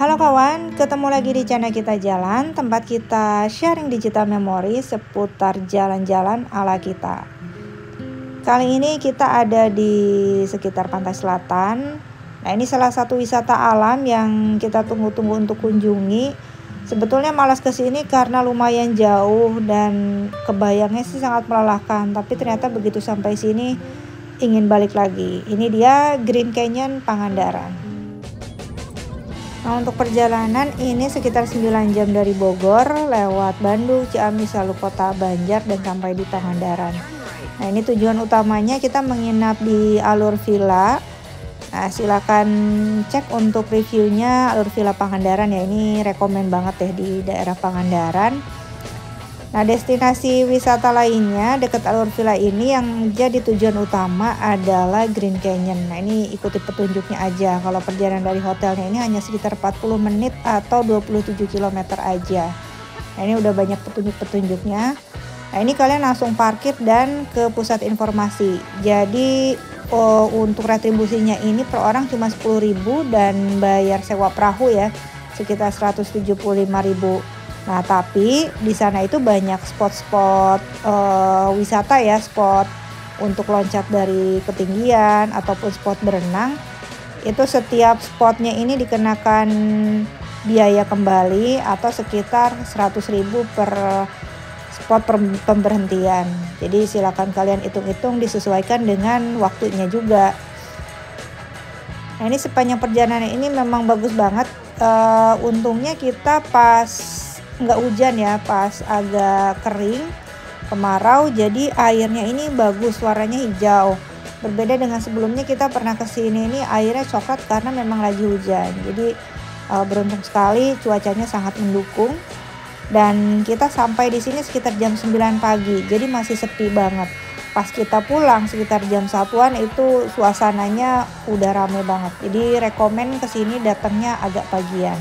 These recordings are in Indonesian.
Halo kawan, ketemu lagi di channel kita jalan, tempat kita sharing digital memory seputar jalan-jalan ala kita. Kali ini kita ada di sekitar pantai selatan. Nah, ini salah satu wisata alam yang kita tunggu-tunggu untuk kunjungi. Sebetulnya malas kesini karena lumayan jauh dan kebayangnya sih sangat melelahkan. Tapi ternyata begitu sampai sini ingin balik lagi. Ini dia Green Canyon Pangandaran. Nah, untuk perjalanan ini sekitar 9 jam dari Bogor, lewat Bandung, Ciamis, lalu kota Banjar dan sampai di Pangandaran. Nah, ini tujuan utamanya kita menginap di Alur Villa. Nah, silakan cek untuk reviewnya Alur Villa Pangandaran ya, ini rekomen banget ya di daerah Pangandaran. Nah, destinasi wisata lainnya dekat Alur Villa ini yang jadi tujuan utama adalah Green Canyon. Nah, ini ikuti petunjuknya aja. Kalau perjalanan dari hotelnya ini hanya sekitar 40 menit atau 27 km aja. Nah, ini udah banyak petunjuk-petunjuknya. Nah, ini kalian langsung parkir dan ke pusat informasi. Jadi untuk retribusinya ini per orang cuma 10.000 dan bayar sewa perahu ya sekitar 175.000. Nah, tapi di sana itu banyak spot-spot wisata ya, spot untuk loncat dari ketinggian ataupun spot berenang. Itu setiap spotnya ini dikenakan biaya kembali atau sekitar 100.000 per spot pemberhentian. Jadi silakan kalian hitung-hitung disesuaikan dengan waktunya juga. Nah, ini sepanjang perjalanan ini memang bagus banget. Untungnya kita pas nggak hujan ya, pas agak kering kemarau, jadi airnya ini bagus, warnanya hijau. Berbeda dengan sebelumnya kita pernah kesini ini airnya coklat karena memang lagi hujan. Jadi beruntung sekali, cuacanya sangat mendukung dan kita sampai di sini sekitar jam 9 pagi, jadi masih sepi banget. Pas kita pulang sekitar jam 1-an itu suasananya udah rame banget, jadi rekomen kesini datangnya agak pagian.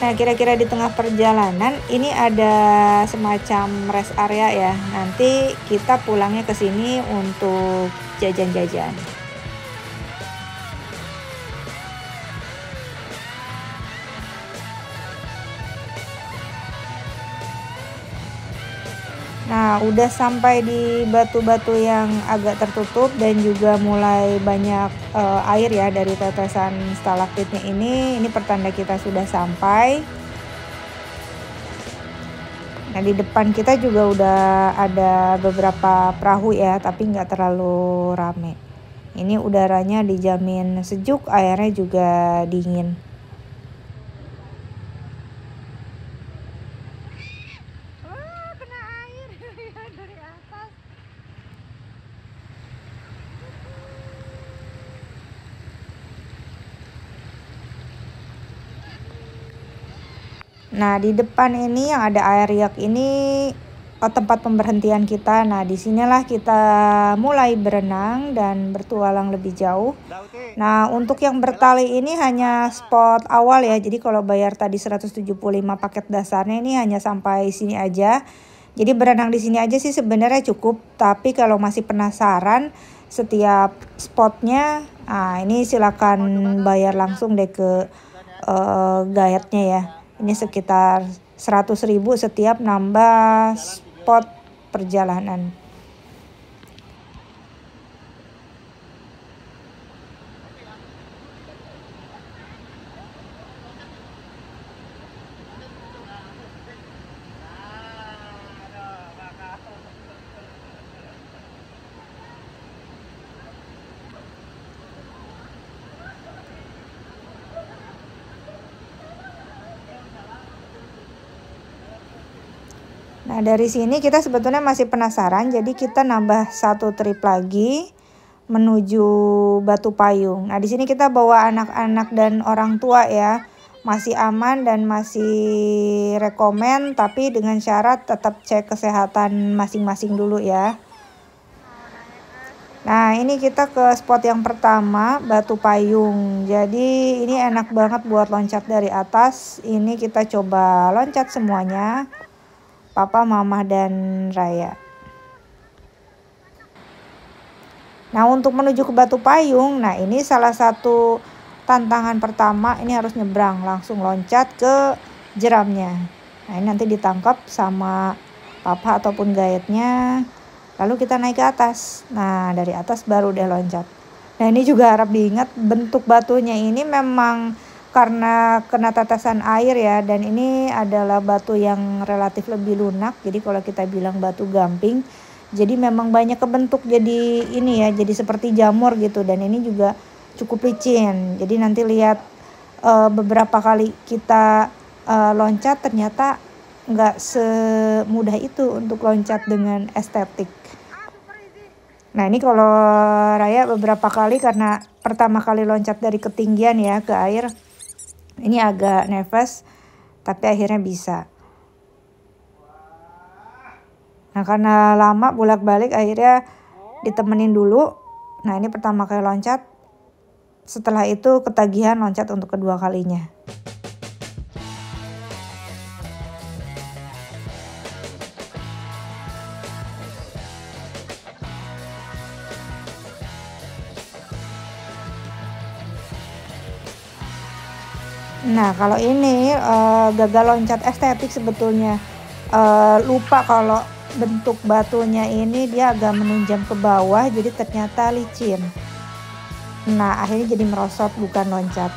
Nah, kira-kira di tengah perjalanan ini ada semacam rest area ya. Nanti kita pulangnya ke sini untuk jajan-jajan. Nah, udah sampai di batu-batu yang agak tertutup dan juga mulai banyak air ya dari tetesan stalaktitnya ini. Ini pertanda kita sudah sampai. Nah, di depan kita juga udah ada beberapa perahu ya, tapi nggak terlalu rame. Ini udaranya dijamin sejuk, airnya juga dingin. Nah, di depan ini yang ada air yak ini tempat pemberhentian kita. Nah, disinilah kita mulai berenang dan bertualang lebih jauh. Nah, untuk yang bertali ini hanya spot awal ya. Jadi kalau bayar tadi 175 paket dasarnya, ini hanya sampai sini aja. Jadi berenang di sini aja sih sebenarnya cukup. Tapi kalau masih penasaran setiap spotnya, nah ini silakan bayar langsung deh ke guide-nya ya. Ini sekitar 100.000 setiap nambah spot spot perjalanan. Nah, dari sini kita sebetulnya masih penasaran, jadi kita nambah satu trip lagi menuju Batu Payung. Nah, di sini kita bawa anak-anak dan orang tua ya. Masih aman dan masih rekomen, tapi dengan syarat tetap cek kesehatan masing-masing dulu ya. Nah, ini kita ke spot yang pertama, Batu Payung. Jadi ini enak banget buat loncat dari atas. Ini kita coba loncat semuanya. Papa, Mama, dan Raya. Nah, untuk menuju ke Batu Payung, nah ini salah satu tantangan pertama, ini harus nyebrang, langsung loncat ke jeramnya. Nah, ini nanti ditangkap sama Papa ataupun guide-nya, lalu kita naik ke atas. Nah, dari atas baru deh loncat. Nah, ini juga harap diingat, bentuk batunya ini memang karena kena tetesan air ya, dan ini adalah batu yang relatif lebih lunak. Jadi kalau kita bilang batu gamping, jadi memang banyak kebentuk jadi ini ya, jadi seperti jamur gitu. Dan ini juga cukup licin. Jadi nanti lihat beberapa kali kita loncat, ternyata nggak semudah itu untuk loncat dengan estetik. Nah, ini kalau Raya beberapa kali, karena pertama kali loncat dari ketinggian ya ke air, ini agak nervous, tapi akhirnya bisa. Nah, karena lama bolak-balik akhirnya ditemenin dulu. Nah, ini pertama kali loncat. Setelah itu ketagihan loncat untuk kedua kalinya. Nah, kalau ini gagal loncat estetik sebetulnya. Lupa kalau bentuk batunya ini dia agak menunjam ke bawah, jadi ternyata licin. Nah, akhirnya jadi merosot bukan loncat.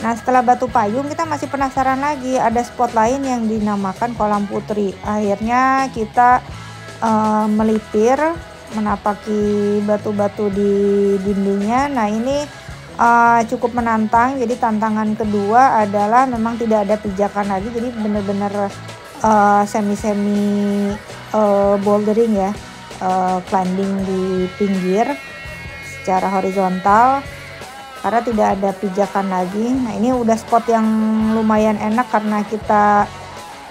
Nah, setelah Batu Payung kita masih penasaran lagi, ada spot lain yang dinamakan Kolam Putri. Akhirnya kita melipir menapaki batu-batu di dindingnya. Nah, ini cukup menantang. Jadi tantangan kedua adalah memang tidak ada pijakan lagi, jadi benar-benar semi-semi bouldering ya, climbing di pinggir secara horizontal karena tidak ada pijakan lagi. Nah, ini udah spot yang lumayan enak karena kita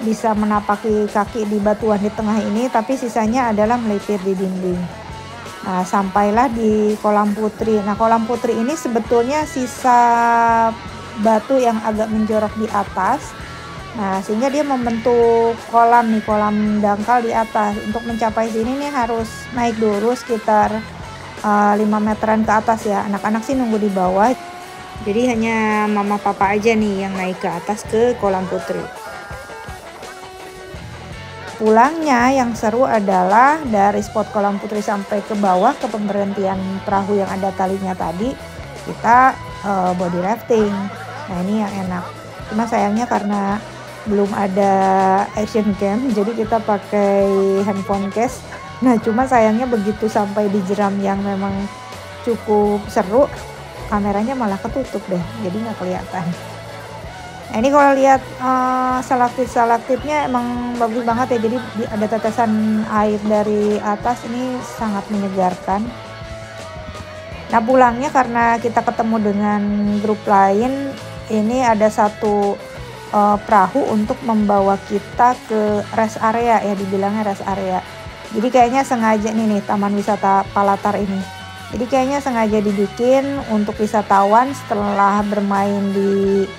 bisa menapaki kaki di batuan di tengah ini, tapi sisanya adalah melipir di dinding. Nah, sampailah di Kolam Putri. Nah, Kolam Putri ini sebetulnya sisa batu yang agak menjorok di atas. Nah, sehingga dia membentuk kolam nih, kolam dangkal di atas. Untuk mencapai sini nih harus naik dulu sekitar 5 meteran ke atas ya. Anak-anak sih nunggu di bawah. Jadi hanya mama papa aja nih yang naik ke atas ke Kolam Putri. Pulangnya yang seru adalah dari spot Kolam Putri sampai ke bawah ke pemberhentian perahu yang ada talinya tadi, kita body rafting. Nah, ini yang enak. Cuma sayangnya karena belum ada action cam, jadi kita pakai handphone case. Nah, cuma sayangnya begitu sampai di jeram yang memang cukup seru, kameranya malah ketutup deh, jadi nggak kelihatan. Nah ini kalau lihat stalaktit-stalaktitnya emang bagus banget ya, jadi ada tetesan air dari atas, ini sangat menyegarkan. Nah pulangnya karena kita ketemu dengan grup lain, ini ada satu perahu untuk membawa kita ke rest area ya, dibilangnya rest area. Jadi kayaknya sengaja nih Taman Wisata Palatar ini. Jadi kayaknya sengaja dibikin untuk wisatawan setelah bermain di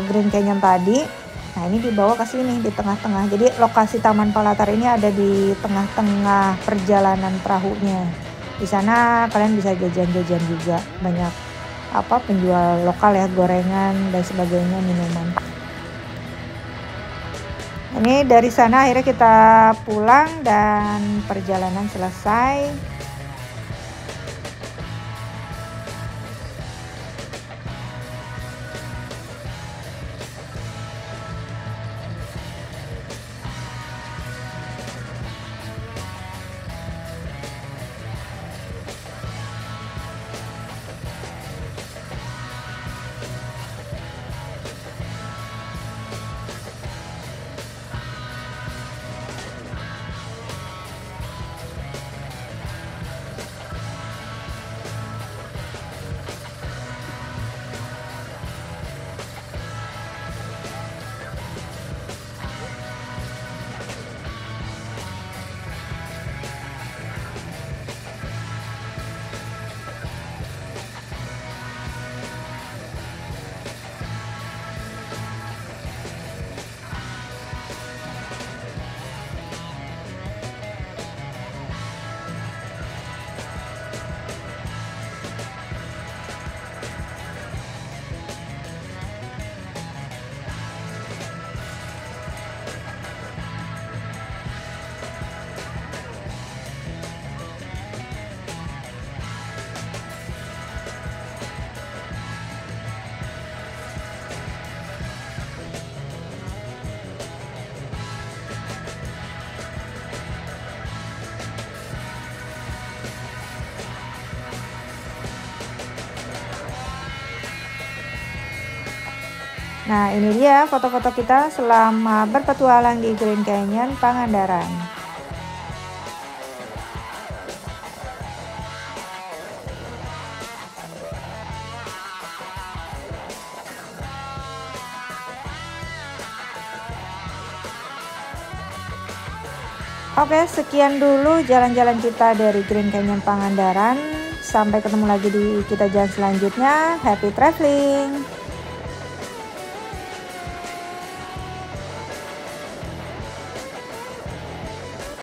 Grand Canyon tadi. Nah ini dibawa ke sini di tengah-tengah. Jadi lokasi Taman Palatar ini ada di tengah-tengah perjalanan perahunya. Di sana kalian bisa jajan-jajan juga, banyak penjual lokal ya, gorengan dan sebagainya, minuman. Ini dari sana akhirnya kita pulang dan perjalanan selesai. Nah ini dia foto-foto kita selama berpetualang di Grand Canyon Pangandaran. Oke, sekian dulu jalan-jalan kita dari Grand Canyon Pangandaran. Sampai ketemu lagi di kita jalan selanjutnya. Happy traveling!